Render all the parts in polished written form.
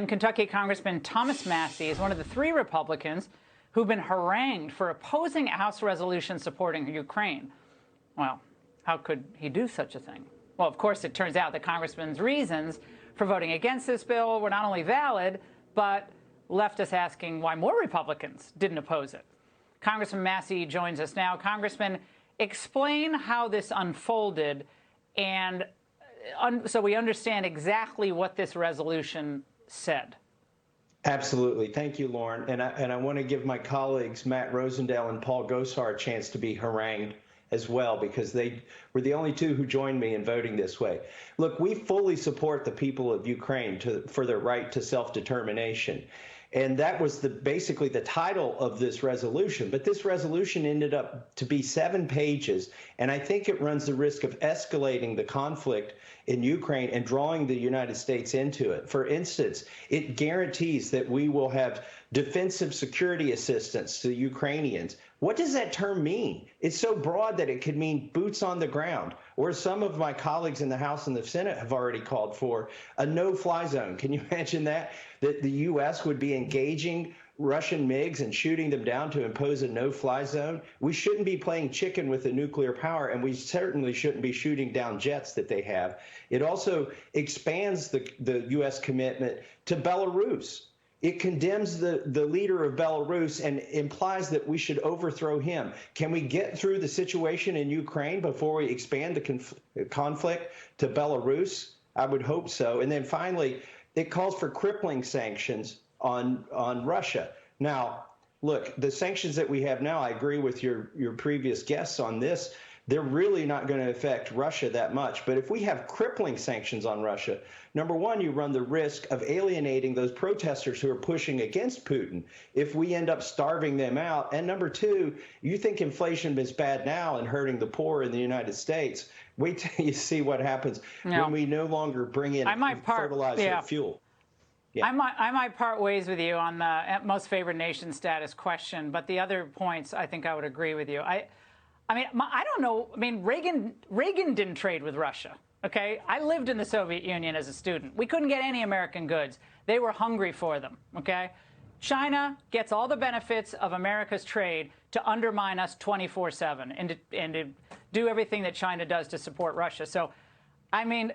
Maryland, Kentucky Congressman Thomas Massie is one of the 3 Republicans who've been harangued for opposing a House resolution supporting Ukraine. Well, how could he do such a thing? Well, of course, it turns out the congressman's reasons for voting against this bill were not only valid, but left us asking why more Republicans didn't oppose it. Congressman Massie joins us now. Congressman, explain how this unfolded and so we understand exactly what this resolution said. Absolutely. Thank you, Lauren. And I want to give my colleagues, Matt Rosendale and Paul Gosar, a chance to be harangued as well, because they were the only 2 who joined me in voting this way. Look, we fully support the people of Ukraine for their right to self-determination. And that was basically the title of this resolution. But this resolution ended up to be 7 pages, and I think it runs the risk of escalating the conflict in Ukraine and drawing the United States into it. For instance, it guarantees that we will have defensive security assistance to Ukrainians. What does that term mean? It's so broad that it could mean boots on the ground, or some of my colleagues in the House and the Senate have already called for a no-fly zone. Can you imagine that? That the U.S. would be engaging Russian MiGs and shooting them down to impose a no-fly zone? We shouldn't be playing chicken with the nuclear power, and we certainly shouldn't be shooting down jets that they have. It also expands the U.S. commitment to Belarus. It condemns the leader of Belarus and implies that we should overthrow him. Can we get through the situation in Ukraine before we expand the conflict to Belarus? I would hope so. And then finally, it calls for crippling sanctions on Russia. Now, look, the sanctions that we have now, I agree with your previous guests on this, they're really not going to affect Russia that much. But if we have crippling sanctions on Russia, number one, you run the risk of alienating those protesters who are pushing against Putin if we end up starving them out. And number two, you think inflation is bad now and hurting the poor in the United States. Wait till you see what happens when we no longer bring in fertilizer and fuel. Yeah. I might part ways with you on the most favored nation status question, but the other points, I think I would agree with you. I mean, I don't know. I mean, Reagan didn't trade with Russia. OK, I lived in the Soviet Union as a student. We couldn't get any American goods. They were hungry for them. OK, China gets all the benefits of America's trade to undermine us 24/7 and to do everything that China does to support Russia. So, I mean,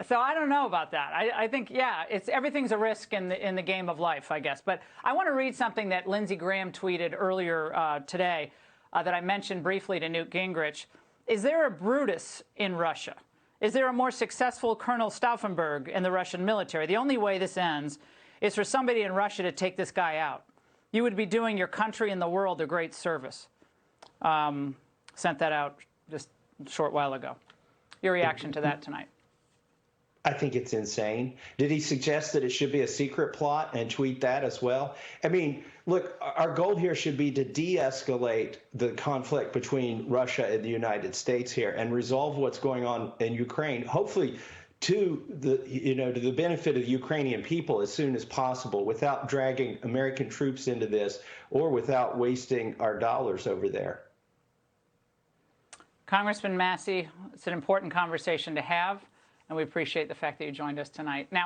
so I don't know about that. I think, yeah, everything's a risk in the game of life, I guess. But I want to read something that Lindsey Graham tweeted earlier today. That I mentioned briefly to Newt Gingrich. Is there a Brutus in Russia? Is there a more successful Colonel Stauffenberg in the Russian military? The only way this ends is for somebody in Russia to take this guy out. You would be doing your country and the world a great service. Sent that out just a short while ago. Your reaction to that tonight? I think it's insane. Did he suggest that it should be a secret plot and tweet that as well? I mean, look, our goal here should be to de-escalate the conflict between Russia and the United States here and resolve what's going on in Ukraine, hopefully to the benefit of the Ukrainian people as soon as possible, without dragging American troops into this or without wasting our dollars over there. Congressman Massie, it's an important conversation to have. And we appreciate the fact that you joined us tonight. Now,